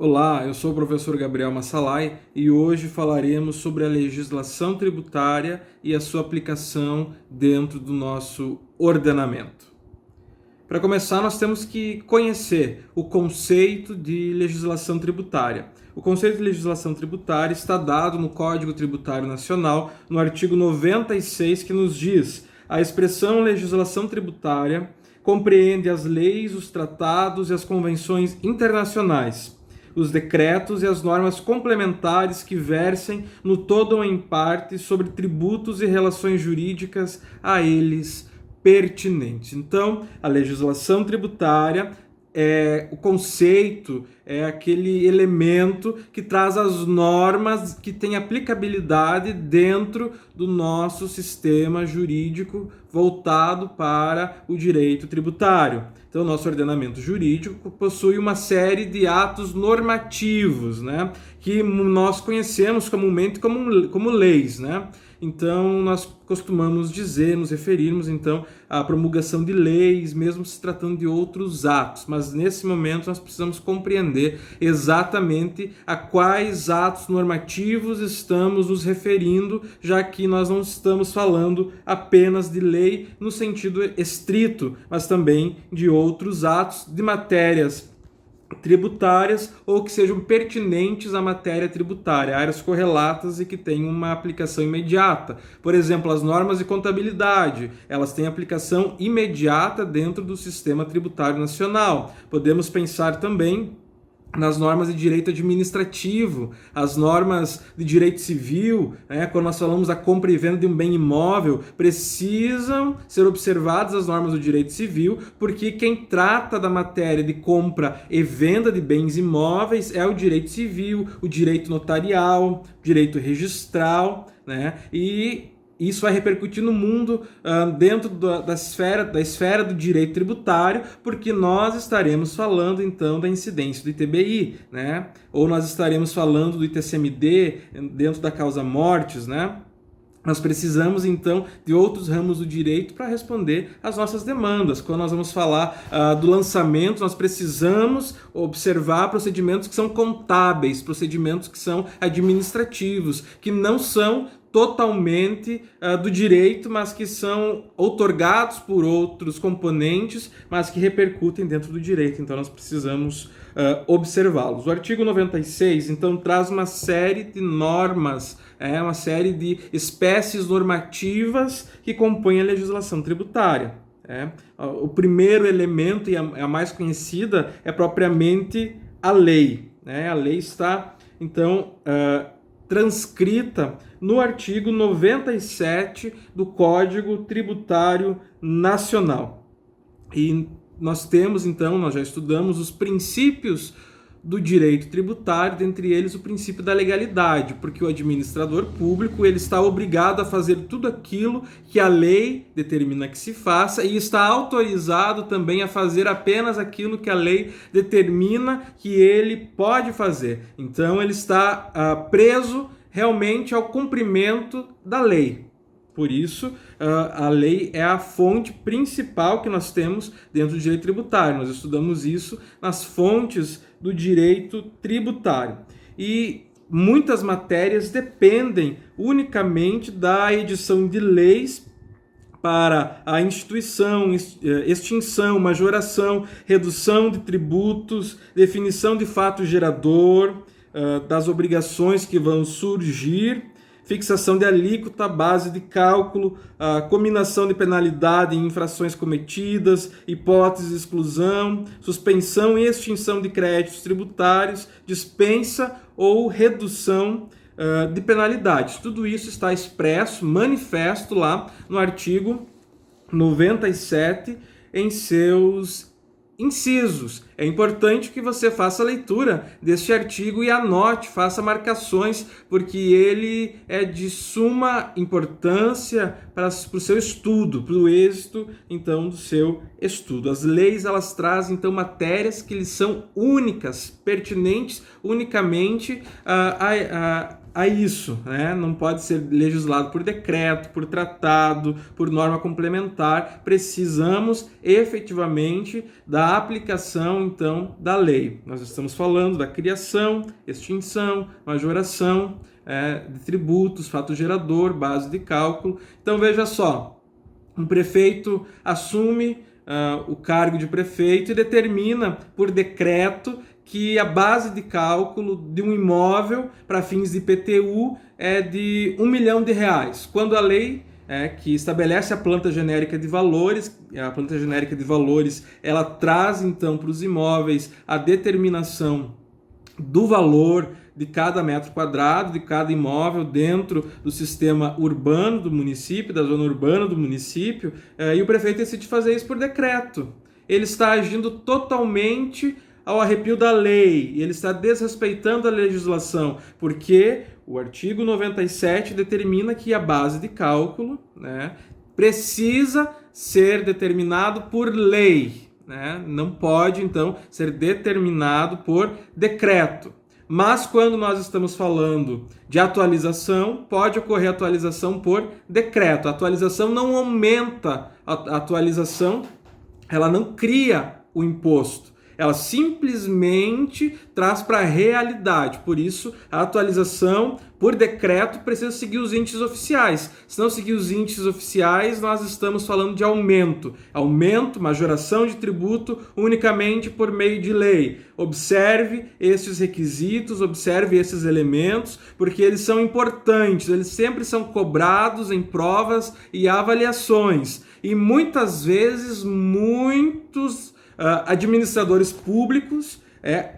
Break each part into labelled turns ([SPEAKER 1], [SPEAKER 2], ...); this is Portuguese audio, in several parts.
[SPEAKER 1] Olá, eu sou o professor Gabriel Massalai e hoje falaremos sobre a legislação tributária e a sua aplicação dentro do nosso ordenamento. Para começar, nós temos que conhecer o conceito de legislação tributária. O conceito de legislação tributária está dado no Código Tributário Nacional, no artigo 96, que nos diz: a expressão legislação tributária compreende as leis, os tratados e as convenções internacionais, os decretos e as normas complementares que versem no todo ou em parte sobre tributos e relações jurídicas a eles pertinentes. Então, a legislação tributária o conceito, é aquele elemento que traz as normas que têm aplicabilidade dentro do nosso sistema jurídico voltado para o direito tributário. Então, nosso ordenamento jurídico possui uma série de atos normativos, né, que nós conhecemos comumente como leis, né? Então, nós costumamos dizer, nos referirmos, então, à promulgação de leis, mesmo se tratando de outros atos. Mas, nesse momento, nós precisamos compreender exatamente a quais atos normativos estamos nos referindo, já que nós não estamos falando apenas de lei no sentido estrito, mas também de outros atos de matérias tributárias ou que sejam pertinentes à matéria tributária, áreas correlatas e que tenham uma aplicação imediata. Por exemplo, as normas de contabilidade, elas têm aplicação imediata dentro do sistema tributário nacional. Podemos pensar também nas normas de direito administrativo, as normas de direito civil, quando nós falamos da compra e venda de um bem imóvel, precisam ser observadas as normas do direito civil, porque quem trata da matéria de compra e venda de bens imóveis é o direito civil, o direito notarial, o direito registral, né? E isso vai repercutir no mundo dentro da esfera do direito tributário, porque nós estaremos falando então da incidência do ITBI, né? Ou nós estaremos falando do ITCMD dentro da causa mortis, né? Nós precisamos, então, de outros ramos do direito para responder às nossas demandas. Quando nós vamos falar do lançamento, nós precisamos observar procedimentos que são contábeis, procedimentos que são administrativos, que não são totalmente do direito, mas que são outorgados por outros componentes, mas que repercutem dentro do direito. Então, nós precisamos observá-los. O artigo 96, então, traz uma série de normas, uma série de espécies normativas que compõem a legislação tributária. O primeiro elemento, e a mais conhecida, é propriamente a lei. A lei está, então, transcrita no artigo 97 do Código Tributário Nacional. E nós temos, então, nós já estudamos os princípios do direito tributário, dentre eles o princípio da legalidade, porque o administrador público ele está obrigado a fazer tudo aquilo que a lei determina que se faça e está autorizado também a fazer apenas aquilo que a lei determina que ele pode fazer. Então ele está preso realmente ao cumprimento da lei. Por isso, a lei é a fonte principal que nós temos dentro do direito tributário. Nós estudamos isso nas fontes do direito tributário. E muitas matérias dependem unicamente da edição de leis para a instituição, extinção, majoração, redução de tributos, definição de fato gerador, das obrigações que vão surgir, fixação de alíquota, base de cálculo, cominação de penalidade em infrações cometidas, hipótese de exclusão, suspensão e extinção de créditos tributários, dispensa ou redução de penalidades. Tudo isso está expresso, manifesto lá no artigo 97 em seus incisos. É importante que você faça a leitura deste artigo e anote, faça marcações, porque ele é de suma importância para o seu estudo, para o êxito, então, do seu estudo. As leis, elas trazem, então, matérias que lhes são únicas, pertinentes unicamente a isso, né? Não pode ser legislado por decreto, por tratado, por norma complementar. Precisamos efetivamente da aplicação, então, da lei. Nós estamos falando da criação, extinção, majoração de tributos, fato gerador, base de cálculo. Então, veja só, um prefeito assume o cargo de prefeito e determina por decreto que a base de cálculo de um imóvel para fins de IPTU é de R$1 milhão, quando a lei que estabelece a planta genérica de valores, ela traz então para os imóveis a determinação do valor de cada metro quadrado, de cada imóvel dentro do sistema urbano do município, da zona urbana do município, e o prefeito decide fazer isso por decreto. Ele está agindo totalmente ao arrepio da lei, ele está desrespeitando a legislação, porque o artigo 97 determina que a base de cálculo, né, precisa ser determinado por lei, né? Não pode, então, ser determinado por decreto. Mas quando nós estamos falando de atualização, pode ocorrer atualização por decreto. A atualização não aumenta, a atualização ela não cria o imposto. Ela simplesmente traz para a realidade. Por isso, a atualização por decreto precisa seguir os índices oficiais. Se não seguir os índices oficiais, nós estamos falando de aumento. Aumento, majoração de tributo unicamente por meio de lei. Observe esses requisitos, observe esses elementos, porque eles são importantes. Eles sempre são cobrados em provas e avaliações. E muitas vezes, muitos administradores públicos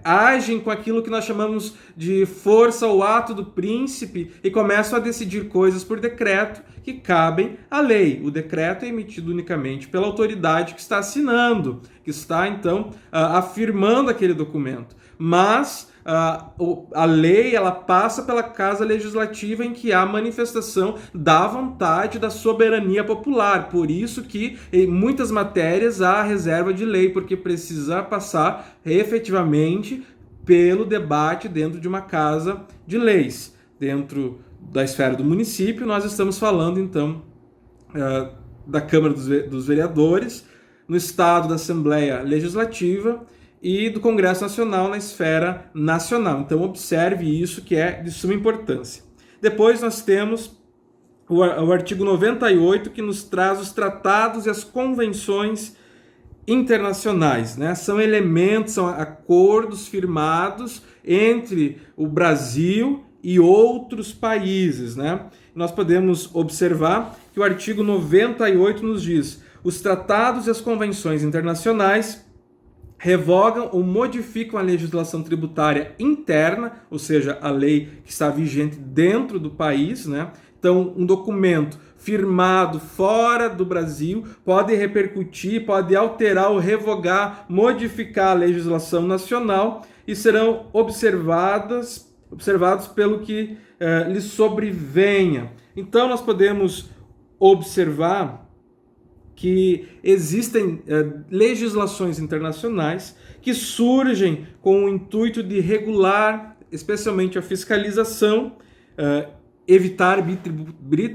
[SPEAKER 1] agem com aquilo que nós chamamos de força ou ato do príncipe e começam a decidir coisas por decreto que cabem à lei. O decreto é emitido unicamente pela autoridade que está assinando, que está, então, afirmando aquele documento. Mas a lei ela passa pela Casa Legislativa em que há manifestação da vontade da soberania popular. Por isso que em muitas matérias há reserva de lei, porque precisa passar efetivamente pelo debate dentro de uma casa de leis. Dentro da esfera do município, nós estamos falando, então, da Câmara dos Vereadores, no Estado da Assembleia Legislativa e do Congresso Nacional na esfera nacional. Então, observe isso, que é de suma importância. Depois nós temos o artigo 98, que nos traz os tratados e as convenções internacionais, né? São elementos, são acordos firmados entre o Brasil e outros países, né? Nós podemos observar que o artigo 98 nos diz: os tratados e as convenções internacionais revogam ou modificam a legislação tributária interna, ou seja, a lei que está vigente dentro do país, né? Então, um documento firmado fora do Brasil pode repercutir, pode alterar ou revogar, modificar a legislação nacional e serão observados pelo que lhes sobrevenha. Então, nós podemos observar que existem legislações internacionais que surgem com o intuito de regular, especialmente a fiscalização, evitar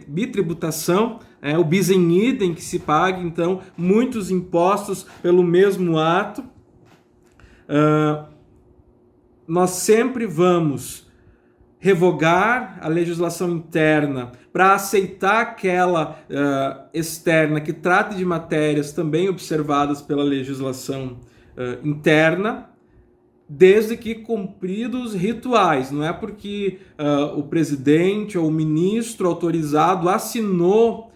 [SPEAKER 1] bitributação, o bis in idem, que se pague, então, muitos impostos pelo mesmo ato. Nós sempre vamos revogar a legislação interna para aceitar aquela externa que trate de matérias também observadas pela legislação interna, desde que cumpridos rituais. Não é porque o presidente ou o ministro autorizado assinou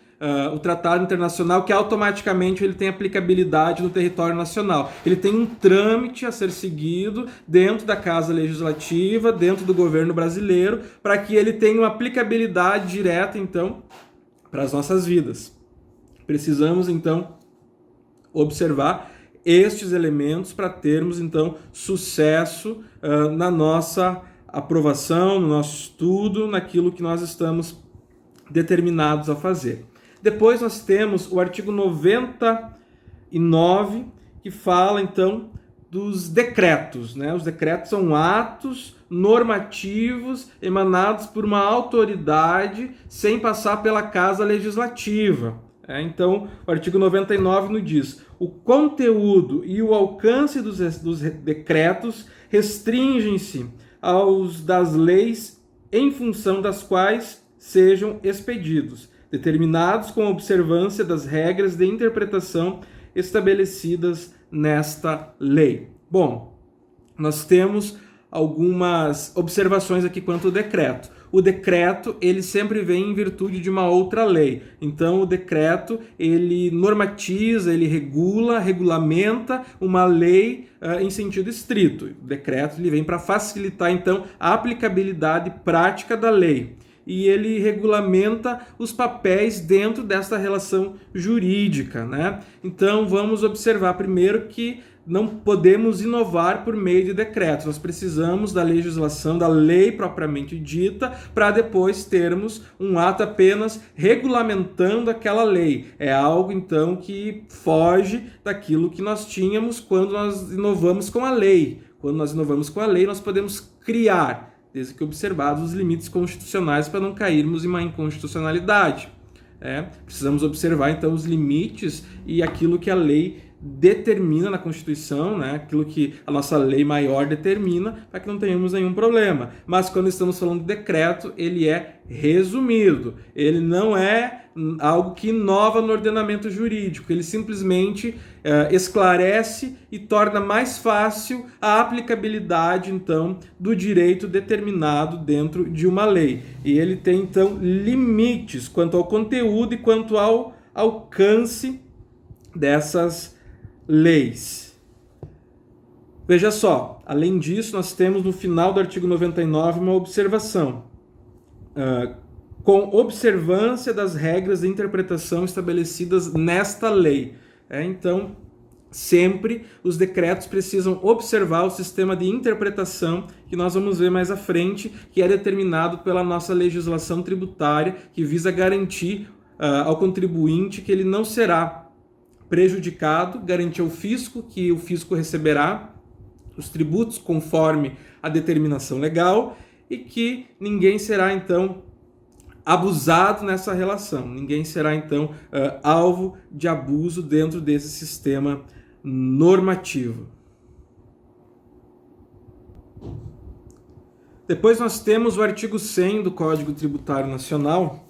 [SPEAKER 1] o tratado internacional que automaticamente ele tem aplicabilidade no território nacional. Ele tem um trâmite a ser seguido dentro da Casa Legislativa, dentro do governo brasileiro, para que ele tenha uma aplicabilidade direta, então, para as nossas vidas. Precisamos, então, observar estes elementos para termos, então, sucesso na nossa aprovação, no nosso estudo, naquilo que nós estamos determinados a fazer. Depois nós temos o artigo 99, que fala, então, dos decretos, né? Os decretos são atos normativos emanados por uma autoridade sem passar pela Casa Legislativa. Então, o artigo 99 nos diz: o conteúdo e o alcance dos decretos restringem-se aos das leis em função das quais sejam expedidos, determinados com observância das regras de interpretação estabelecidas nesta lei. Bom, nós temos algumas observações aqui quanto ao decreto. O decreto, ele sempre vem em virtude de uma outra lei. Então, o decreto, ele normatiza, ele regulamenta uma lei em sentido estrito. O decreto, ele vem para facilitar, então, a aplicabilidade prática da lei. E ele regulamenta os papéis dentro dessa relação jurídica, né? Então, vamos observar primeiro que não podemos inovar por meio de decretos. Nós precisamos da legislação, da lei propriamente dita, para depois termos um ato apenas regulamentando aquela lei. É algo, então, que foge daquilo que nós tínhamos quando nós inovamos com a lei. Quando nós inovamos com a lei, nós podemos criar, desde que observados os limites constitucionais para não cairmos em uma inconstitucionalidade. Precisamos observar, então, os limites e aquilo que a lei determina na Constituição, aquilo que a nossa lei maior determina, para que não tenhamos nenhum problema. Mas quando estamos falando de decreto, ele é resumido, ele não é algo que inova no ordenamento jurídico, ele simplesmente esclarece e torna mais fácil a aplicabilidade, então, do direito determinado dentro de uma lei. E ele tem, então, limites quanto ao conteúdo e quanto ao alcance dessas leis. Veja só, além disso, nós temos no final do artigo 99 uma observação. Com observância das regras de interpretação estabelecidas nesta lei. Então, sempre os decretos precisam observar o sistema de interpretação que nós vamos ver mais à frente, que é determinado pela nossa legislação tributária, que visa garantir ao contribuinte que ele não será prejudicado, garantir ao fisco que o fisco receberá os tributos conforme a determinação legal e que ninguém será, então, abusado nessa relação. Ninguém será, então, alvo de abuso dentro desse sistema normativo. Depois nós temos o artigo 100 do Código Tributário Nacional,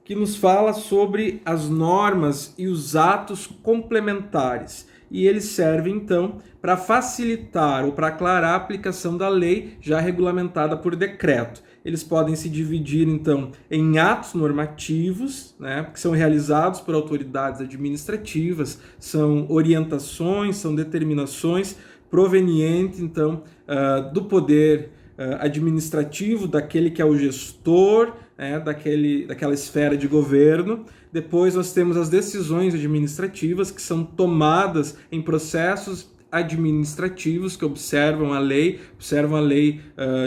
[SPEAKER 1] que nos fala sobre as normas e os atos complementares. E eles servem, então, para facilitar ou para aclarar a aplicação da lei já regulamentada por decreto. Eles podem se dividir, então, em atos normativos, que são realizados por autoridades administrativas, são orientações, são determinações provenientes, então, do poder administrativo, daquele que é o gestor, daquela esfera de governo. Depois nós temos as decisões administrativas que são tomadas em processos administrativos que observam a lei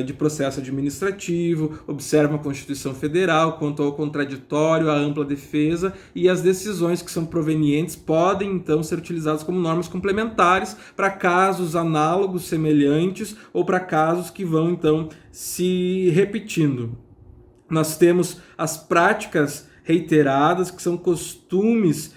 [SPEAKER 1] de processo administrativo, observam a Constituição Federal quanto ao contraditório, a ampla defesa, e as decisões que são provenientes podem então ser utilizadas como normas complementares para casos análogos, semelhantes, ou para casos que vão então se repetindo. Nós temos as práticas reiteradas, que são costumes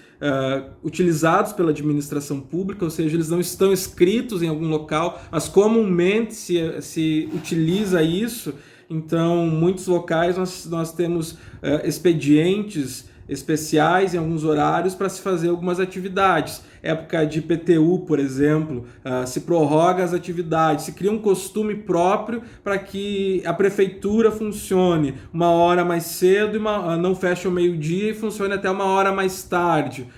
[SPEAKER 1] utilizados pela administração pública, ou seja, eles não estão escritos em algum local, mas comumente se utiliza isso. Então, em muitos locais nós temos expedientes especiais em alguns horários para se fazer algumas atividades. Época de IPTU, por exemplo, se prorroga as atividades, se cria um costume próprio para que a prefeitura funcione uma hora mais cedo e não feche ao meio-dia e funcione até uma hora mais tarde.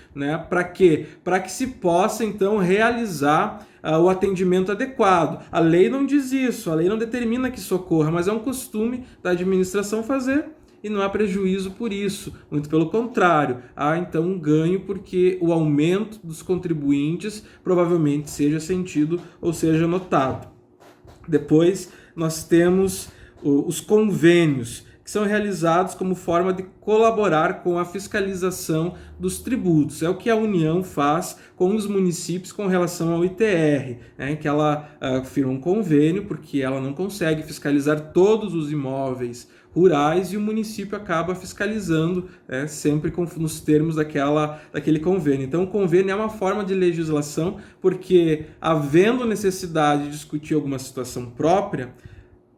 [SPEAKER 1] Para quê? Para que se possa, então, realizar o atendimento adequado. A lei não diz isso, a lei não determina que isso ocorra, mas é um costume da administração fazer. E não há prejuízo por isso, muito pelo contrário, há então um ganho porque o aumento dos contribuintes provavelmente seja sentido ou seja notado. Depois nós temos os convênios, que são realizados como forma de colaborar com a fiscalização dos tributos. É o que a União faz com os municípios com relação ao ITR, em que ela firma um convênio, porque ela não consegue fiscalizar todos os imóveis rurais e o município acaba fiscalizando sempre nos termos daquele convênio. Então, o convênio é uma forma de legislação, porque havendo necessidade de discutir alguma situação própria,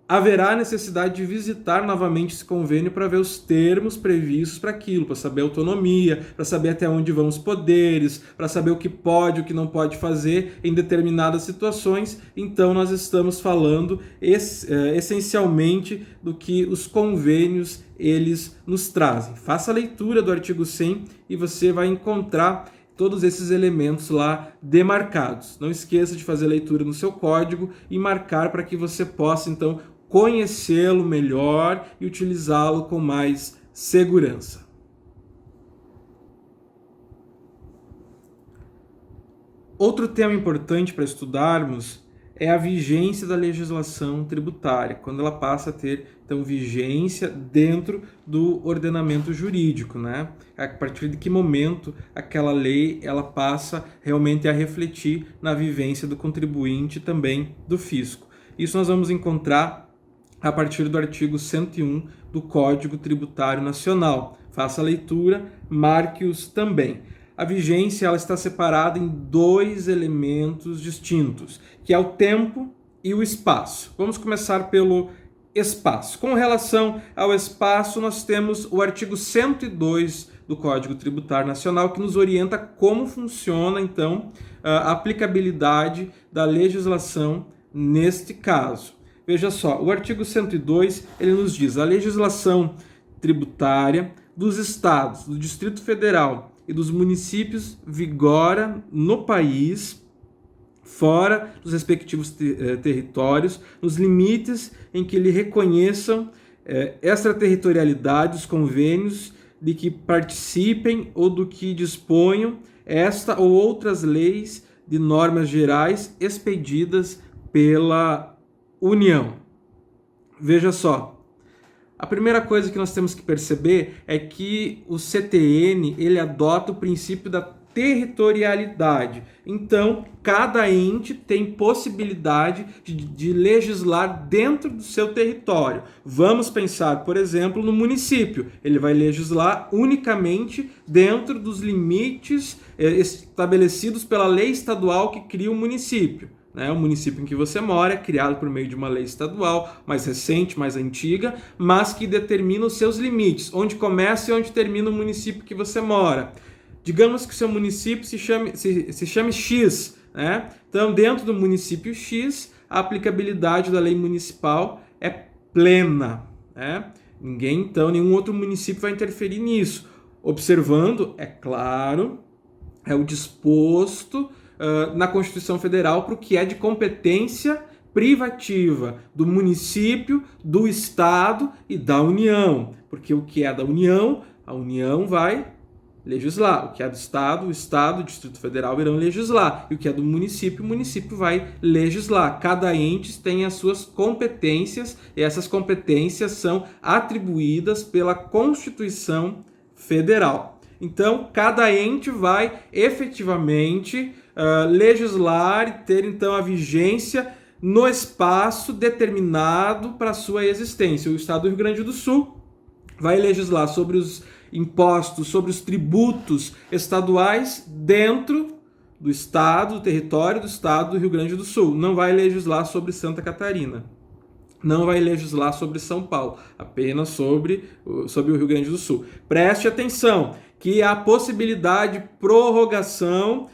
[SPEAKER 1] haverá necessidade de visitar novamente esse convênio para ver os termos previstos para aquilo, para saber a autonomia, para saber até onde vão os poderes, para saber o que pode e o que não pode fazer em determinadas situações. Então, nós estamos falando essencialmente do que os convênios eles nos trazem. Faça a leitura do artigo 100 e você vai encontrar todos esses elementos lá demarcados. Não esqueça de fazer a leitura no seu código e marcar para que você possa, então, conhecê-lo melhor e utilizá-lo com mais segurança. Outro tema importante para estudarmos é a vigência da legislação tributária, quando ela passa a ter, então, vigência dentro do ordenamento jurídico, né? A partir de que momento aquela lei ela passa realmente a refletir na vivência do contribuinte e também do fisco. Isso nós vamos encontrar a partir do artigo 101 do Código Tributário Nacional. Faça a leitura, marque-os também. A vigência ela está separada em dois elementos distintos, que é o tempo e o espaço. Vamos começar pelo espaço. Com relação ao espaço, nós temos o artigo 102 do Código Tributário Nacional, que nos orienta como funciona, então, a aplicabilidade da legislação neste caso. Veja só, o artigo 102, ele nos diz: a legislação tributária dos estados, do Distrito Federal e dos municípios vigora no país, fora dos respectivos territórios, nos limites em que lhe reconheçam extraterritorialidade, os convênios de que participem ou do que disponham esta ou outras leis de normas gerais expedidas pela União. Veja só, a primeira coisa que nós temos que perceber é que o CTN ele adota o princípio da territorialidade. Então, cada ente tem possibilidade de legislar dentro do seu território. Vamos pensar, por exemplo, no município. Ele vai legislar unicamente dentro dos limites estabelecidos pela lei estadual que cria o município. O município em que você mora é criado por meio de uma lei estadual, mais recente, mais antiga, mas que determina os seus limites, onde começa e onde termina o município que você mora. Digamos que o seu município se chame X, né? Então, dentro do município X, a aplicabilidade da lei municipal é plena, né? Nenhum outro município vai interferir nisso. Observando, é claro, é o disposto na Constituição Federal para o que é de competência privativa do município, do Estado e da União. Porque o que é da União, a União vai legislar. O que é do Estado, o Estado e o Distrito Federal irão legislar. E o que é do município, o município vai legislar. Cada ente tem as suas competências e essas competências são atribuídas pela Constituição Federal. Então, cada ente vai efetivamente legislar e ter, então, a vigência no espaço determinado para a sua existência. O Estado do Rio Grande do Sul vai legislar sobre os impostos, sobre os tributos estaduais dentro do Estado, do território do Estado do Rio Grande do Sul. Não vai legislar sobre Santa Catarina. Não vai legislar sobre São Paulo, apenas sobre o Rio Grande do Sul. Preste atenção que a possibilidade de prorrogação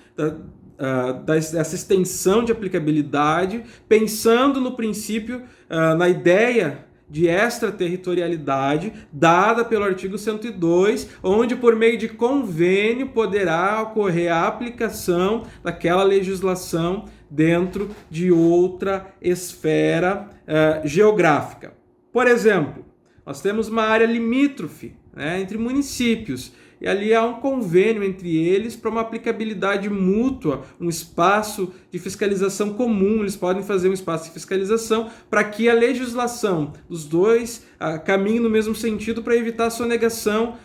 [SPEAKER 1] dessa extensão de aplicabilidade, pensando no princípio, na ideia de extraterritorialidade dada pelo artigo 102, onde por meio de convênio poderá ocorrer a aplicação daquela legislação dentro de outra esfera geográfica. Por exemplo, nós temos uma área limítrofe, né, entre municípios, e ali há um convênio entre eles para uma aplicabilidade mútua, um espaço de fiscalização comum. Eles podem fazer um espaço de fiscalização para que a legislação dos dois caminhe no mesmo sentido, para evitar a sonegação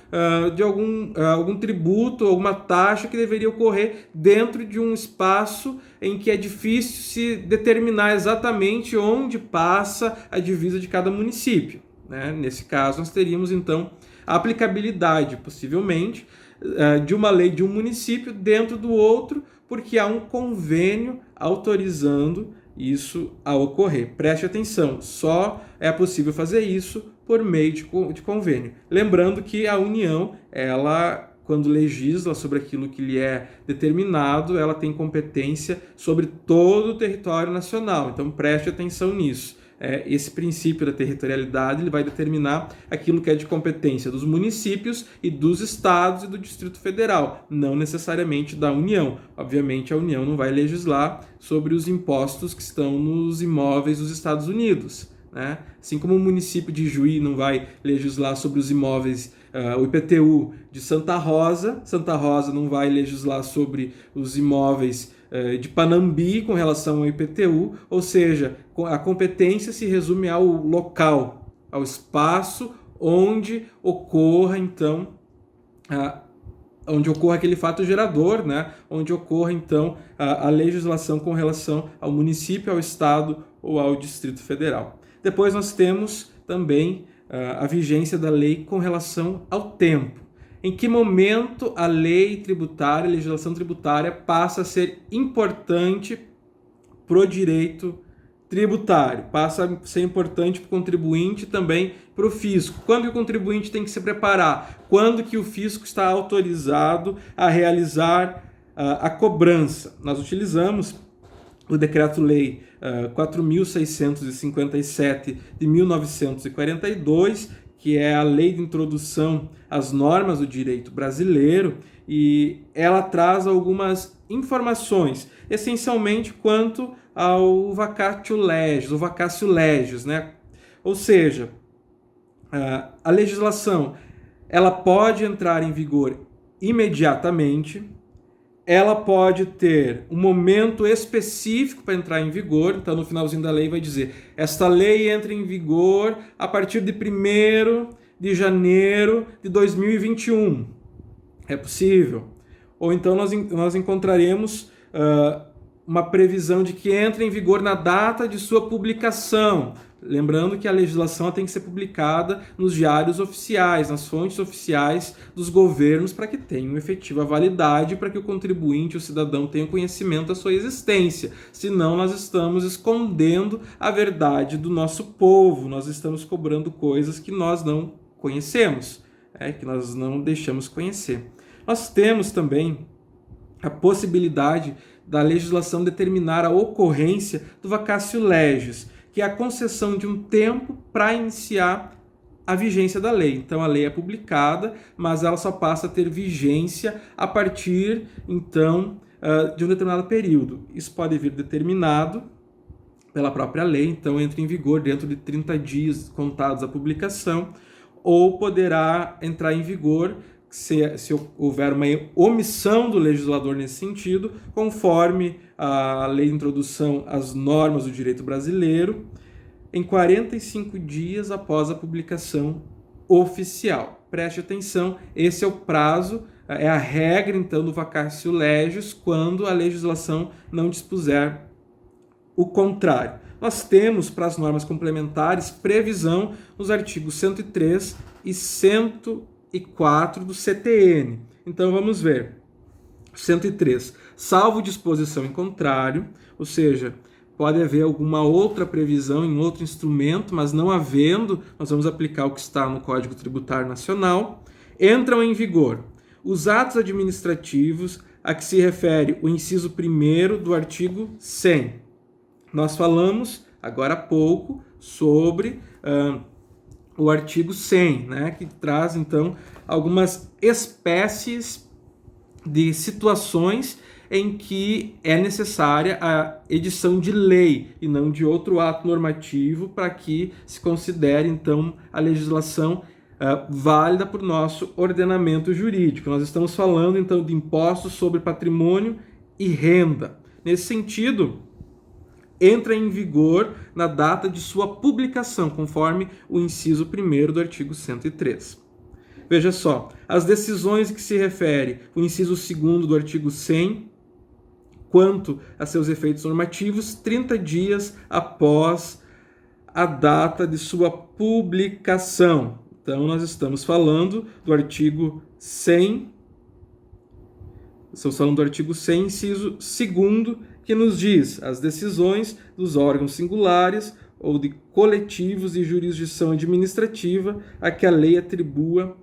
[SPEAKER 1] de algum tributo, alguma taxa que deveria ocorrer dentro de um espaço em que é difícil se determinar exatamente onde passa a divisa de cada município, né? Nesse caso, nós teríamos então a aplicabilidade, possivelmente, de uma lei de um município dentro do outro, porque há um convênio autorizando isso a ocorrer. Preste atenção, só é possível fazer isso por meio de convênio. Lembrando que a União, ela, quando legisla sobre aquilo que lhe é determinado, ela tem competência sobre todo o território nacional. Então preste atenção nisso. Esse princípio da territorialidade, ele vai determinar aquilo que é de competência dos municípios e dos estados e do Distrito Federal, não necessariamente da União. Obviamente, a União não vai legislar sobre os impostos que estão nos imóveis dos Estados Unidos, né? Assim como o município de Juí não vai legislar sobre os imóveis, o IPTU de Santa Rosa não vai legislar sobre os imóveis de Panambi com relação ao IPTU, ou seja, a competência se resume ao local, ao espaço onde ocorra, então, onde ocorra aquele fato gerador, né? Onde ocorra, então, a legislação com relação ao município, ao estado ou ao Distrito Federal. Depois nós temos também a vigência da lei com relação ao tempo. Em que momento a lei tributária, a legislação tributária passa a ser importante para o direito tributário, passa a ser importante para o contribuinte e também para o fisco. Quando que o contribuinte tem que se preparar? Quando que o fisco está autorizado a realizar a cobrança? Nós utilizamos o Decreto-Lei 4.657 de 1942, que é a lei de introdução às normas do direito brasileiro, e ela traz algumas informações, essencialmente quanto ao vacatio legis, o vacatio legis, né? Ou seja, a legislação, ela pode entrar em vigor imediatamente, ela pode ter um momento específico para entrar em vigor. Então, no finalzinho da lei vai dizer: esta lei entra em vigor a partir de 1º de janeiro de 2021. É possível. Ou então nós encontraremos uma previsão de que entra em vigor na data de sua publicação. Lembrando que a legislação tem que ser publicada nos diários oficiais, nas fontes oficiais dos governos, para que tenha efetiva validade, para que o contribuinte, o cidadão, tenha conhecimento da sua existência. Senão, nós estamos escondendo a verdade do nosso povo, nós estamos cobrando coisas que nós não conhecemos, que nós não deixamos conhecer. Nós temos também a possibilidade da legislação determinar a ocorrência do vacatio legis, que é a concessão de um tempo para iniciar a vigência da lei. Então, a lei é publicada, mas ela só passa a ter vigência a partir, então, de um determinado período. Isso pode vir determinado pela própria lei, então entra em vigor dentro de 30 dias contados da publicação, ou poderá entrar em vigor se houver uma omissão do legislador nesse sentido, conforme a lei de introdução às normas do direito brasileiro, em 45 dias após a publicação oficial. Preste atenção, esse é o prazo, é a regra, então, do vacatio legis, quando a legislação não dispuser o contrário. Nós temos, para as normas complementares, previsão nos artigos 103 e 104 do CTN. Então, vamos ver. 103. Salvo disposição em contrário, ou seja, pode haver alguma outra previsão em outro instrumento, mas não havendo, nós vamos aplicar o que está no Código Tributário Nacional. Entram em vigor os atos administrativos a que se refere o inciso 1º do artigo 100. Nós falamos, agora há pouco, sobre o artigo 100, né, que traz, então, algumas espécies de situações em que é necessária a edição de lei e não de outro ato normativo para que se considere, então, a legislação válida para o nosso ordenamento jurídico. Nós estamos falando, então, de impostos sobre patrimônio e renda. Nesse sentido, entra em vigor na data de sua publicação, conforme o inciso 1º do artigo 103. Veja só, as decisões que se refere o inciso 2º do artigo 100, quanto a seus efeitos normativos, 30 dias após a data de sua publicação. Então, nós estamos falando do artigo 100, inciso 2º, que nos diz as decisões dos órgãos singulares ou de coletivos de jurisdição administrativa a que a lei atribua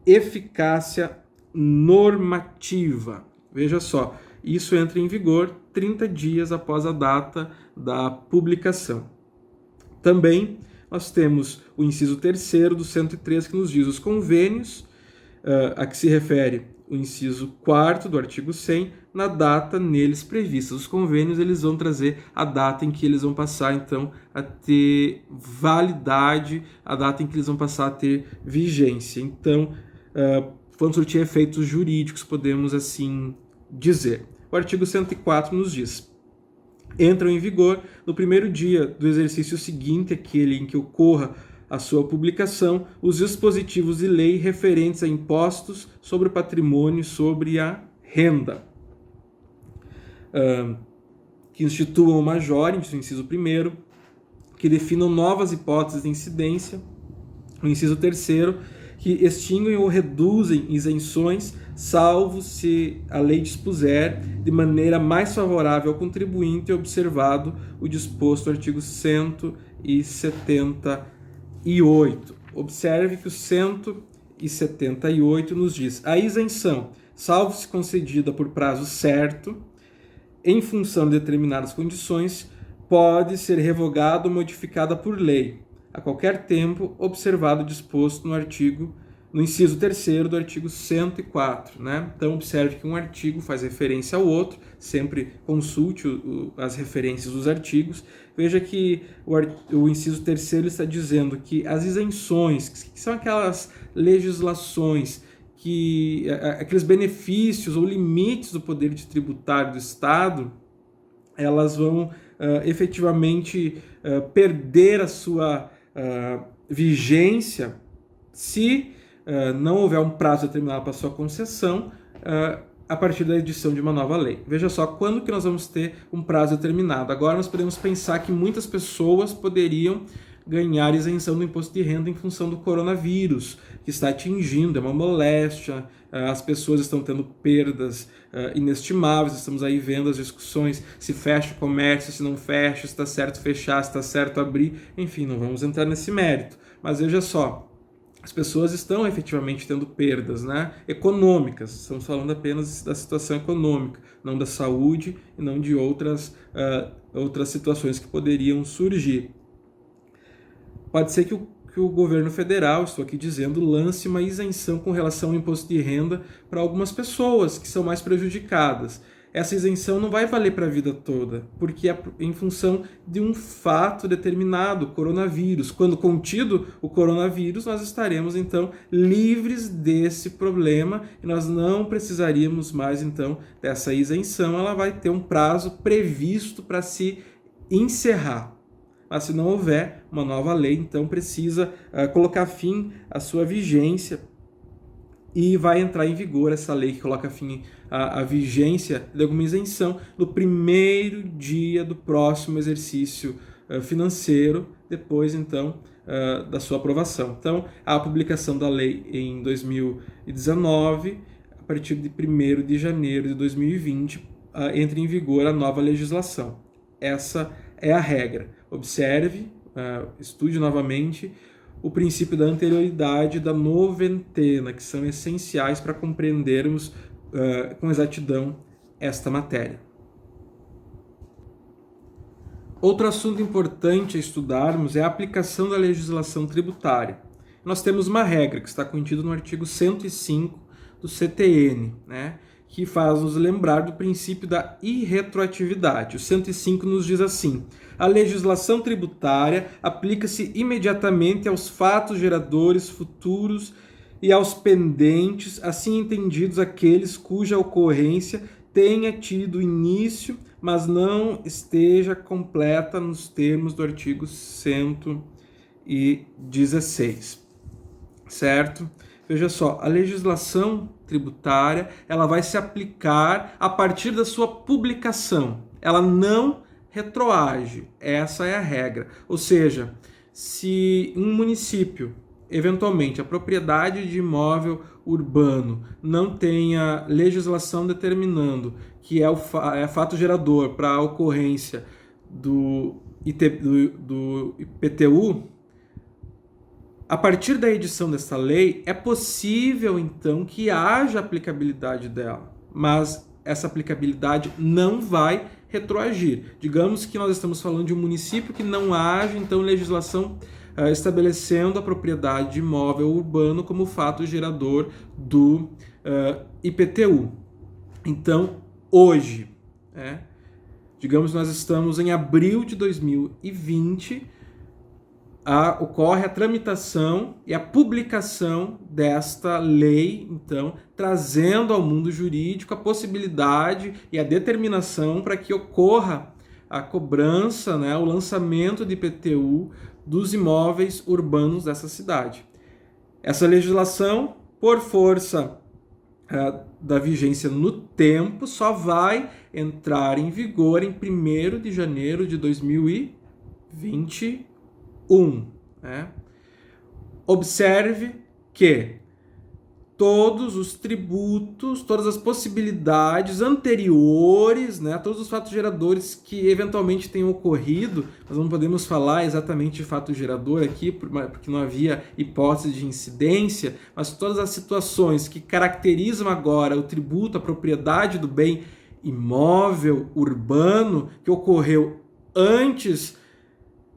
[SPEAKER 1] eficácia normativa. Veja só, isso entra em vigor 30 dias após a data da publicação. Também nós temos o inciso 3º do 103, que nos diz os convênios, a que se refere o inciso 4º do artigo 100, na data neles prevista. Os convênios, eles vão trazer a data em que eles vão passar, então, a ter validade, a data em que eles vão passar a ter vigência. Então, vão surtir efeitos jurídicos, podemos assim dizer. O artigo 104 nos diz: entram em vigor no primeiro dia do exercício seguinte, aquele em que ocorra a sua publicação, os dispositivos de lei referentes a impostos sobre o patrimônio e sobre a renda, que instituam o major, inciso 1º, que definam novas hipóteses de incidência, o inciso 3º, que extinguem ou reduzem isenções, salvo se a lei dispuser de maneira mais favorável ao contribuinte, observado o disposto no artigo 178. Observe que o 178 nos diz: a isenção, salvo se concedida por prazo certo, em função de determinadas condições, pode ser revogada ou modificada por lei, a qualquer tempo, observado o disposto no inciso 3º do artigo 104. Né? Então, observe que um artigo faz referência ao outro, sempre consulte as referências dos artigos. Veja que o inciso 3º está dizendo que as isenções, que são aquelas legislações, aqueles benefícios ou limites do poder tributário do Estado, elas vão efetivamente perder a sua vigência se não houver um prazo determinado para sua concessão a partir da edição de uma nova lei. Veja só, quando que nós vamos ter um prazo determinado? Agora nós podemos pensar que muitas pessoas poderiam ganhar isenção do imposto de renda em função do coronavírus, que está atingindo, é uma moléstia, as pessoas estão tendo perdas inestimáveis, estamos aí vendo as discussões, se fecha o comércio, se não fecha, se está certo fechar, se está certo abrir, enfim, não vamos entrar nesse mérito. Mas veja só, as pessoas estão efetivamente tendo perdas, né, econômicas, estamos falando apenas da situação econômica, não da saúde e não de outras situações que poderiam surgir. Pode ser que o governo federal, estou aqui dizendo, lance uma isenção com relação ao imposto de renda para algumas pessoas que são mais prejudicadas. Essa isenção não vai valer para a vida toda, porque é em função de um fato determinado, coronavírus. Quando contido o coronavírus, nós estaremos, então, livres desse problema e nós não precisaríamos mais, então, dessa isenção. Ela vai ter um prazo previsto para se encerrar. Mas se não houver uma nova lei, então precisa colocar fim à sua vigência e vai entrar em vigor essa lei que coloca fim à vigência de alguma isenção no primeiro dia do próximo exercício financeiro, depois então da sua aprovação. Então, a publicação da lei em 2019, a partir de 1º de janeiro de 2020, entra em vigor a nova legislação. Essa é a regra. Observe, estude novamente o princípio da anterioridade e da noventena, que são essenciais para compreendermos com exatidão esta matéria. Outro assunto importante a estudarmos é a aplicação da legislação tributária. Nós temos uma regra que está contida no artigo 105 do CTN, né, que faz nos lembrar do princípio da irretroatividade. O 105 nos diz assim: a legislação tributária aplica-se imediatamente aos fatos geradores futuros e aos pendentes, assim entendidos aqueles cuja ocorrência tenha tido início, mas não esteja completa nos termos do artigo 116. Certo? Veja só, a legislação tributária, ela vai se aplicar a partir da sua publicação. Ela não retroage. Essa é a regra. Ou seja, se um município, eventualmente, a propriedade de imóvel urbano não tenha legislação determinando que é fato gerador para a ocorrência do IPTU, a partir da edição dessa lei, é possível, então, que haja aplicabilidade dela, mas essa aplicabilidade não vai retroagir. Digamos que nós estamos falando de um município que não haja, então, legislação estabelecendo a propriedade de imóvel urbano como fato gerador do IPTU. Então, hoje, digamos que nós estamos em abril de 2020, ocorre a tramitação e a publicação desta lei, então, trazendo ao mundo jurídico a possibilidade e a determinação para que ocorra a cobrança, o lançamento de IPTU dos imóveis urbanos dessa cidade. Essa legislação, por força da vigência no tempo, só vai entrar em vigor em 1º de janeiro de 2021. Observe que todos os tributos, todas as possibilidades anteriores, todos os fatos geradores que eventualmente tenham ocorrido, nós não podemos falar exatamente de fato gerador aqui, porque não havia hipótese de incidência, mas todas as situações que caracterizam agora o tributo, a propriedade do bem imóvel urbano, que ocorreu antes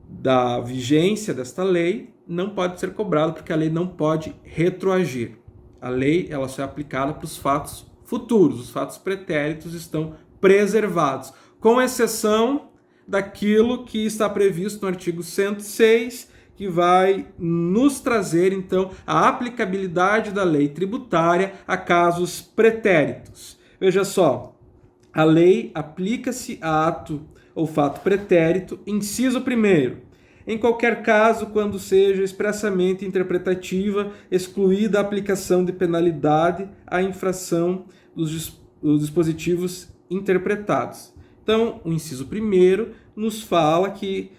[SPEAKER 1] da vigência desta lei, não pode ser cobrado, porque a lei não pode retroagir. A lei ela só é aplicada para os fatos futuros, os fatos pretéritos estão preservados, com exceção daquilo que está previsto no artigo 106, que vai nos trazer, então, a aplicabilidade da lei tributária a casos pretéritos. Veja só, a lei aplica-se a ato ou fato pretérito, inciso 1º, em qualquer caso, quando seja expressamente interpretativa, excluída a aplicação de penalidade à infração dos dispositivos interpretados. Então, o inciso 1º nos fala que,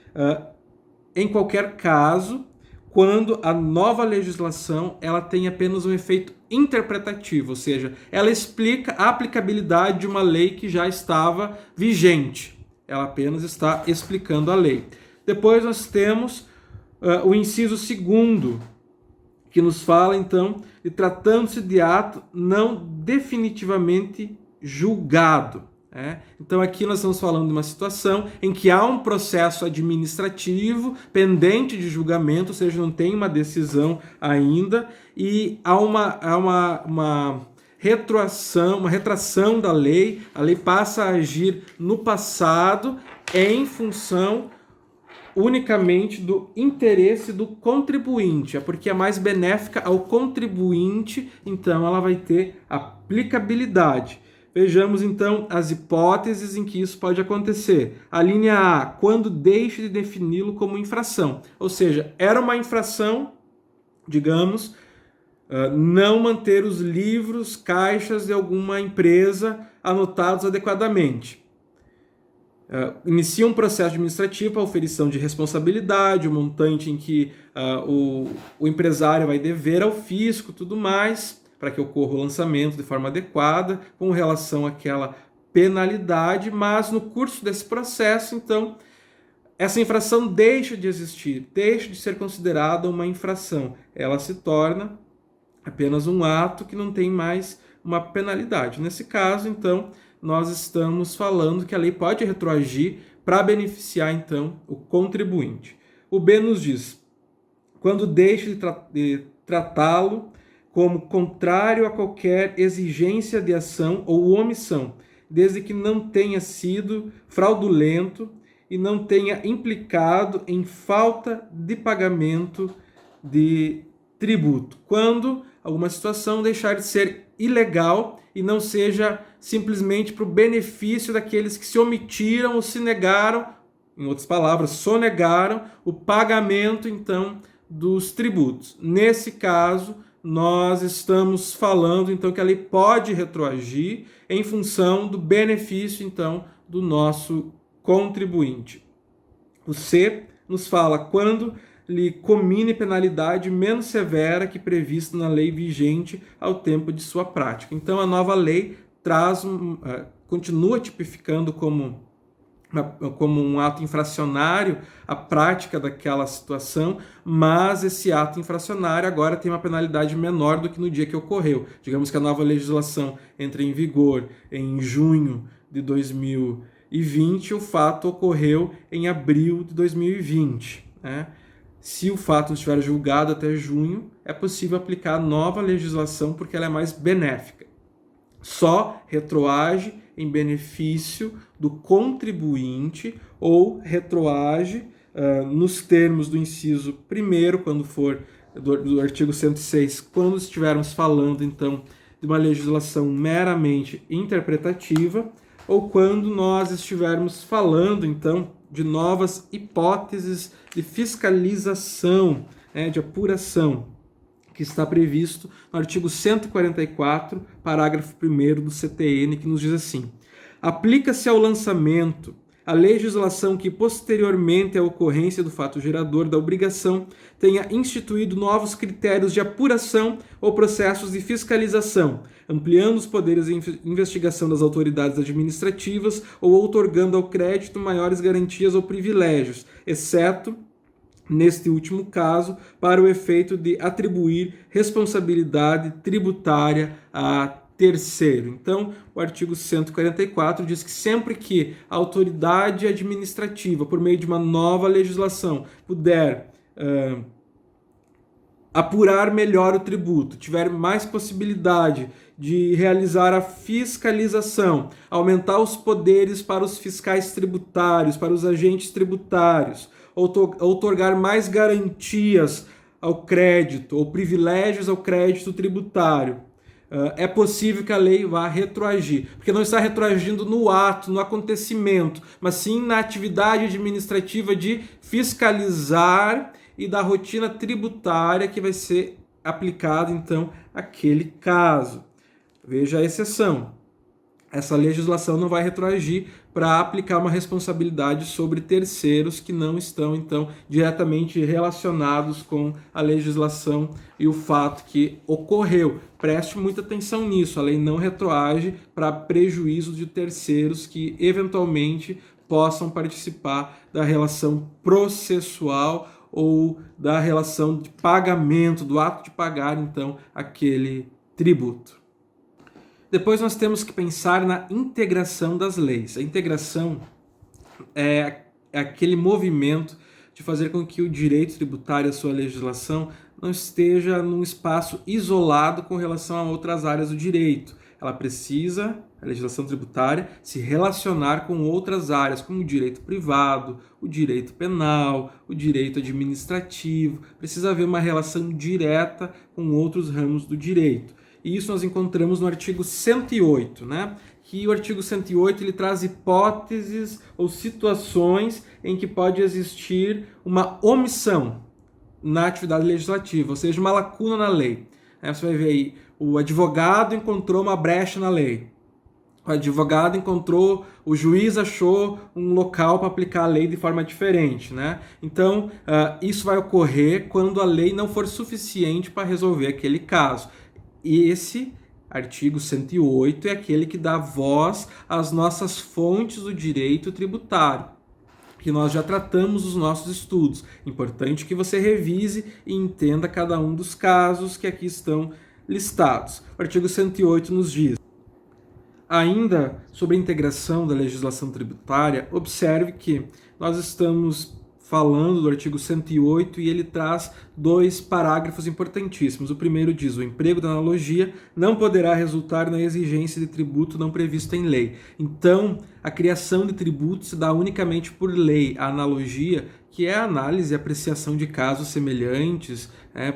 [SPEAKER 1] em qualquer caso, quando a nova legislação ela tem apenas um efeito interpretativo, ou seja, ela explica a aplicabilidade de uma lei que já estava vigente. Ela apenas está explicando a lei. Depois nós temos o inciso 2º, que nos fala, então, de tratando-se de ato não definitivamente julgado. Então aqui nós estamos falando de uma situação em que há um processo administrativo pendente de julgamento, ou seja, não tem uma decisão ainda, e há uma retração da lei, a lei passa a agir no passado em função unicamente do interesse do contribuinte, porque é mais benéfica ao contribuinte, então ela vai ter aplicabilidade. Vejamos então as hipóteses em que isso pode acontecer. A linha A, quando deixe de defini-lo como infração, ou seja, era uma infração, digamos, não manter os livros, caixas de alguma empresa anotados adequadamente. Inicia um processo administrativo para oferição de responsabilidade, o montante em que o empresário vai dever ao fisco, tudo mais, para que ocorra o lançamento de forma adequada com relação àquela penalidade, mas no curso desse processo, então, essa infração deixa de existir, deixa de ser considerada uma infração. Ela se torna apenas um ato que não tem mais uma penalidade. Nesse caso, então, nós estamos falando que a lei pode retroagir para beneficiar, então, o contribuinte. O B nos diz, quando deixe de tratá-lo como contrário a qualquer exigência de ação ou omissão, desde que não tenha sido fraudulento e não tenha implicado em falta de pagamento de tributo, quando alguma situação deixar de ser ilegal e não seja simplesmente para o benefício daqueles que se omitiram ou se negaram, em outras palavras, sonegaram o pagamento, então, dos tributos. Nesse caso, nós estamos falando, então, que a lei pode retroagir em função do benefício, então, do nosso contribuinte. O C nos fala quando lhe comine penalidade menos severa que prevista na lei vigente ao tempo de sua prática. Então, a nova lei continua tipificando como um ato infracionário a prática daquela situação, mas esse ato infracionário agora tem uma penalidade menor do que no dia que ocorreu. Digamos que a nova legislação entre em vigor em junho de 2020, o fato ocorreu em abril de 2020, né? Se o fato não estiver julgado até junho, é possível aplicar a nova legislação porque ela é mais benéfica. Só retroage em benefício do contribuinte ou retroage nos termos do inciso 1º, quando for do artigo 106, quando estivermos falando, então, de uma legislação meramente interpretativa, ou quando nós estivermos falando, então, de novas hipóteses de fiscalização, de apuração, que está previsto no artigo 144, parágrafo 1º do CTN, que nos diz assim: aplica-se ao lançamento a legislação que, posteriormente à ocorrência do fato gerador da obrigação, tenha instituído novos critérios de apuração ou processos de fiscalização, ampliando os poderes de investigação das autoridades administrativas ou outorgando ao crédito maiores garantias ou privilégios, exceto, neste último caso, para o efeito de atribuir responsabilidade tributária a terceiro. Então, o artigo 144 diz que sempre que a autoridade administrativa, por meio de uma nova legislação, puder apurar melhor o tributo, tiver mais possibilidade de realizar a fiscalização, aumentar os poderes para os fiscais tributários, para os agentes tributários, outorgar mais garantias ao crédito ou privilégios ao crédito tributário, é possível que a lei vá retroagir, porque não está retroagindo no ato, no acontecimento, mas sim na atividade administrativa de fiscalizar e da rotina tributária que vai ser aplicada, então, àquele caso. Veja a exceção. Essa legislação não vai retroagir para aplicar uma responsabilidade sobre terceiros que não estão, então, diretamente relacionados com a legislação e o fato que ocorreu. Preste muita atenção nisso, a lei não retroage para prejuízo de terceiros que, eventualmente, possam participar da relação processual ou da relação de pagamento, do ato de pagar, então, aquele tributo. Depois nós temos que pensar na integração das leis. A integração é aquele movimento de fazer com que o direito tributário, a sua legislação, não esteja num espaço isolado com relação a outras áreas do direito. Ela precisa, a legislação tributária, se relacionar com outras áreas, como o direito privado, o direito penal, o direito administrativo. Precisa haver uma relação direta com outros ramos do direito. E isso nós encontramos no artigo 108, né? Que o artigo 108 ele traz hipóteses ou situações em que pode existir uma omissão na atividade legislativa, ou seja, uma lacuna na lei. Você vai ver aí, o advogado encontrou uma brecha na lei. O advogado encontrou, o juiz achou um local para aplicar a lei de forma diferente, né? Então, isso vai ocorrer quando a lei não for suficiente para resolver aquele caso. E esse artigo 108 é aquele que dá voz às nossas fontes do direito tributário, que nós já tratamos nos nossos estudos. Importante que você revise e entenda cada um dos casos que aqui estão listados. O artigo 108 nos diz: ainda sobre a integração da legislação tributária, observe que nós estamos falando do artigo 108 e ele traz 2 parágrafos importantíssimos. O primeiro diz: o emprego da analogia não poderá resultar na exigência de tributo não previsto em lei. Então, a criação de tributo se dá unicamente por lei. A analogia, que é a análise e apreciação de casos semelhantes,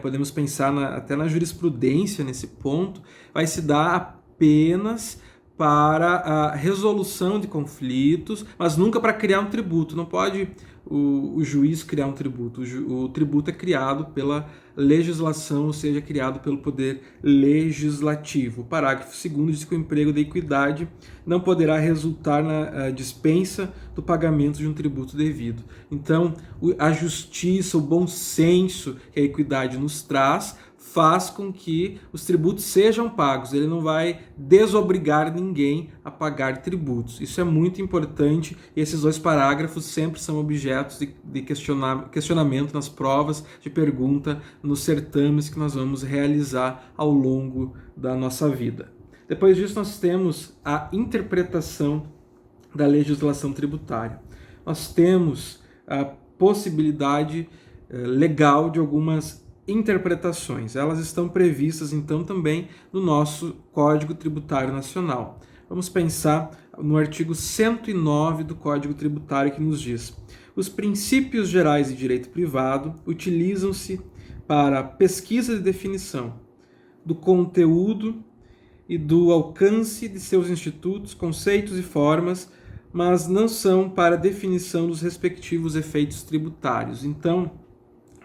[SPEAKER 1] podemos pensar até na jurisprudência nesse ponto, vai se dar apenas para a resolução de conflitos, mas nunca para criar um tributo. Não pode o juiz criar um tributo. O tributo é criado pela legislação, ou seja, criado pelo poder legislativo. O parágrafo 2º diz que o emprego da equidade não poderá resultar na dispensa do pagamento de um tributo devido. Então, a justiça, o bom senso que a equidade nos traz, faz com que os tributos sejam pagos. Ele não vai desobrigar ninguém a pagar tributos. Isso é muito importante. Esses 2 parágrafos sempre são objetos de questionamento nas provas de pergunta, nos certames que nós vamos realizar ao longo da nossa vida. Depois disso, nós temos a interpretação da legislação tributária. Nós temos a possibilidade legal de algumas interpretações. Elas estão previstas, então, também no nosso Código Tributário Nacional. Vamos pensar no artigo 109 do Código Tributário, que nos diz: os princípios gerais de direito privado utilizam-se para pesquisa de definição do conteúdo e do alcance de seus institutos, conceitos e formas, mas não são para definição dos respectivos efeitos tributários. Então,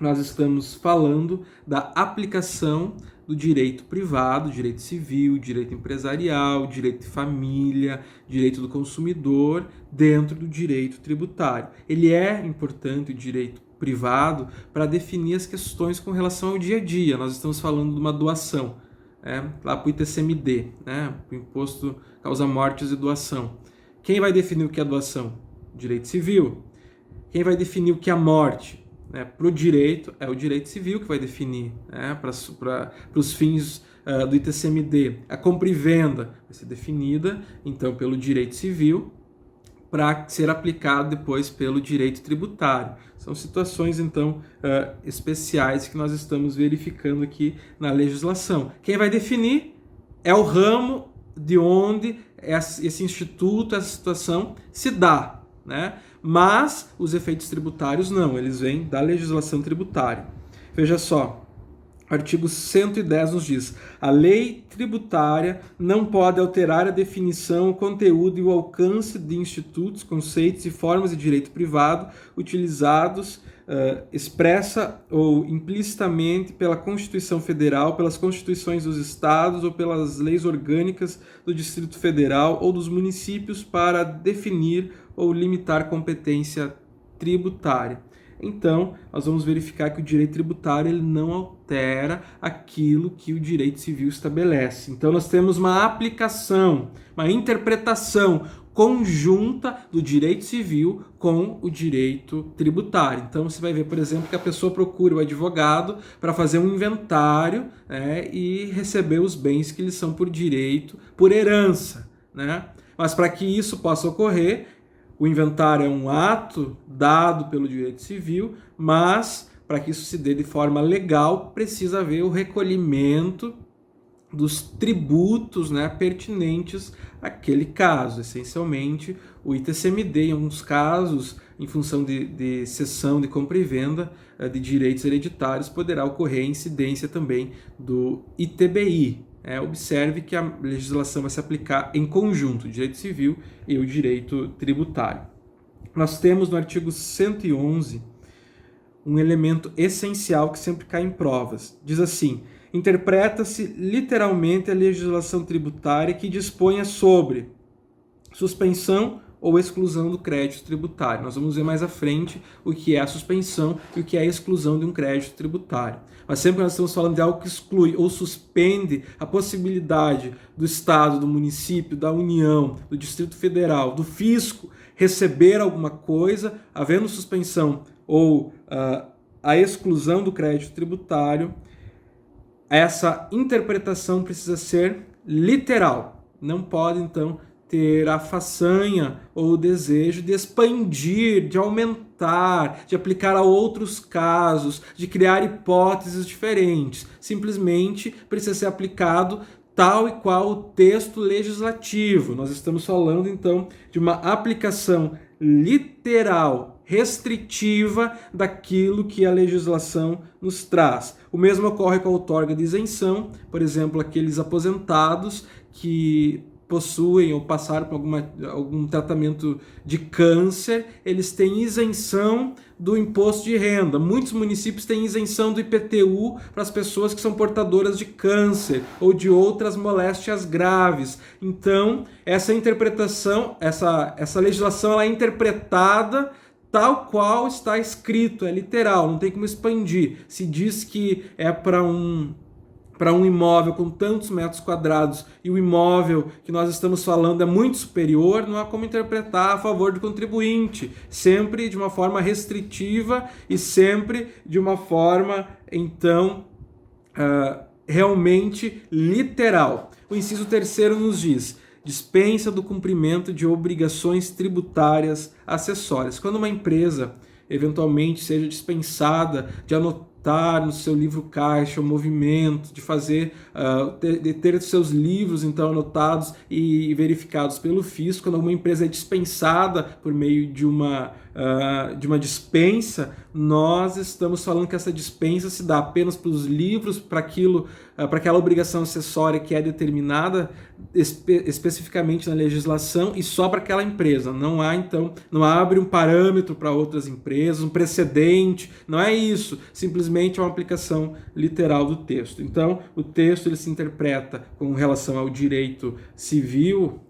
[SPEAKER 1] nós estamos falando da aplicação do direito privado, direito civil, direito empresarial, direito de família, direito do consumidor, dentro do direito tributário. Ele é importante, o direito privado, para definir as questões com relação ao dia a dia. Nós estamos falando de uma doação, lá para o ITCMD, o Imposto Causa Mortes e Doação. Quem vai definir o que é doação? Direito civil. Quem vai definir o que é morte? Para o direito, é o direito civil que vai definir, para os fins do ITCMD. A compra e venda vai ser definida, então, pelo direito civil, para ser aplicado depois pelo direito tributário. São situações, então, especiais que nós estamos verificando aqui na legislação. Quem vai definir é o ramo de onde esse instituto, essa situação se dá, Mas os efeitos tributários não, eles vêm da legislação tributária. Veja só, o artigo 110 nos diz: a lei tributária não pode alterar a definição, o conteúdo e o alcance de institutos, conceitos e formas de direito privado utilizados expressa ou implicitamente pela Constituição Federal, pelas constituições dos estados ou pelas leis orgânicas do Distrito Federal ou dos municípios para definir ou limitar competência tributária. Então, nós vamos verificar que o direito tributário ele não altera aquilo que o direito civil estabelece. Então, nós temos uma aplicação, uma interpretação conjunta do direito civil com o direito tributário. Então, você vai ver, por exemplo, que a pessoa procura o advogado para fazer um inventário e receber os bens que lhes são por direito, por herança. Mas para que isso possa ocorrer, o inventário é um ato dado pelo direito civil, mas para que isso se dê de forma legal, precisa haver o recolhimento dos tributos pertinentes àquele caso. Essencialmente, o ITCMD, em alguns casos, em função de cessão de compra e venda de direitos hereditários, poderá ocorrer a incidência também do ITBI. Observe que a legislação vai se aplicar em conjunto, o direito civil e o direito tributário. Nós temos no artigo 111 um elemento essencial que sempre cai em provas. Diz assim: interpreta-se literalmente a legislação tributária que disponha sobre suspensão ou exclusão do crédito tributário. Nós vamos ver mais à frente o que é a suspensão e o que é a exclusão de um crédito tributário. Mas sempre que nós estamos falando de algo que exclui ou suspende a possibilidade do Estado, do município, da União, do Distrito Federal, do fisco receber alguma coisa, havendo suspensão ou a exclusão do crédito tributário, essa interpretação precisa ser literal. Não pode, então, ter a façanha ou o desejo de expandir, de aumentar, de aplicar a outros casos, de criar hipóteses diferentes. Simplesmente precisa ser aplicado tal e qual o texto legislativo. Nós estamos falando, então, de uma aplicação literal, restritiva daquilo que a legislação nos traz. O mesmo ocorre com a outorga de isenção, por exemplo, aqueles aposentados que possuem ou passaram por algum tratamento de câncer, eles têm isenção do imposto de renda. Muitos municípios têm isenção do IPTU para as pessoas que são portadoras de câncer ou de outras moléstias graves. Então, essa interpretação, essa legislação ela é interpretada tal qual está escrito, é literal, não tem como expandir. Se diz que é para um imóvel com tantos metros quadrados e o imóvel que nós estamos falando é muito superior, não há como interpretar a favor do contribuinte, sempre de uma forma restritiva e sempre de uma forma, então, realmente literal. O inciso 3º nos diz: dispensa do cumprimento de obrigações tributárias acessórias. Quando uma empresa eventualmente seja dispensada de anotar no seu livro caixa o movimento, de fazer, de ter seus livros então anotados e verificados pelo fisco, quando uma empresa é dispensada por meio de uma dispensa, nós estamos falando que essa dispensa se dá apenas para os livros, para aquela obrigação acessória que é determinada especificamente na legislação e só para aquela empresa. Não abre um parâmetro para outras empresas, um precedente, não é isso. Simplesmente é uma aplicação literal do texto. Então, o texto ele se interpreta com relação ao direito civil,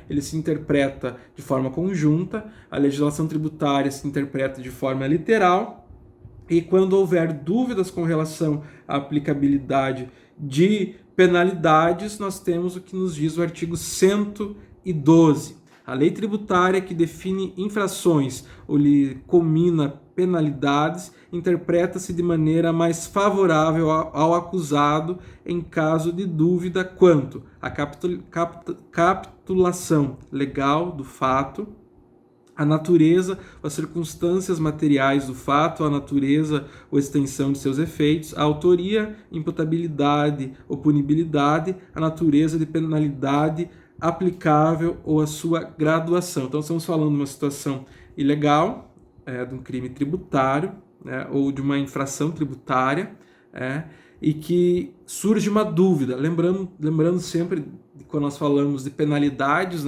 [SPEAKER 1] ele se interpreta de forma conjunta, a legislação tributária se interpreta de forma literal, e quando houver dúvidas com relação à aplicabilidade de penalidades, nós temos o que nos diz o artigo 112. A lei tributária que define infrações ou lhe comina penalidades interpreta-se de maneira mais favorável ao acusado em caso de dúvida quanto à capitulação legal do fato, a natureza, as circunstâncias materiais do fato, a natureza ou extensão de seus efeitos, a autoria, imputabilidade ou punibilidade, a natureza de penalidade aplicável ou a sua graduação. Então, estamos falando de uma situação ilegal, de um crime tributário, ou de uma infração tributária, e que surge uma dúvida. Lembrando sempre, quando nós falamos de penalidades,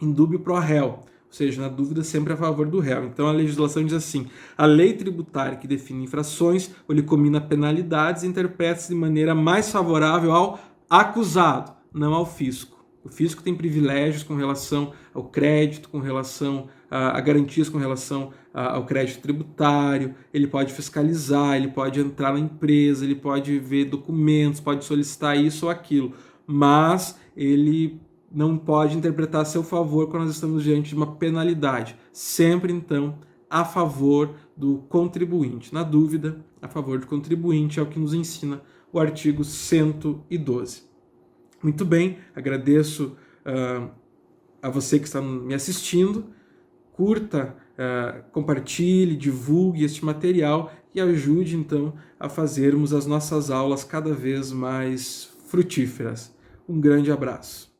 [SPEAKER 1] in dubio pro réu, ou seja, na dúvida sempre a favor do réu. Então a legislação diz assim: a lei tributária que define infrações ou lhe comina penalidades interpreta-se de maneira mais favorável ao acusado, não ao fisco. O fisco tem privilégios com relação ao crédito, com relação a garantias com relação ao crédito tributário, ele pode fiscalizar, ele pode entrar na empresa, ele pode ver documentos, pode solicitar isso ou aquilo, mas ele não pode interpretar a seu favor quando nós estamos diante de uma penalidade. Sempre, então, a favor do contribuinte. Na dúvida, a favor do contribuinte é o que nos ensina o artigo 112. Muito bem, agradeço a você que está me assistindo. Curta, compartilhe, divulgue este material e ajude, então, a fazermos as nossas aulas cada vez mais frutíferas. Um grande abraço.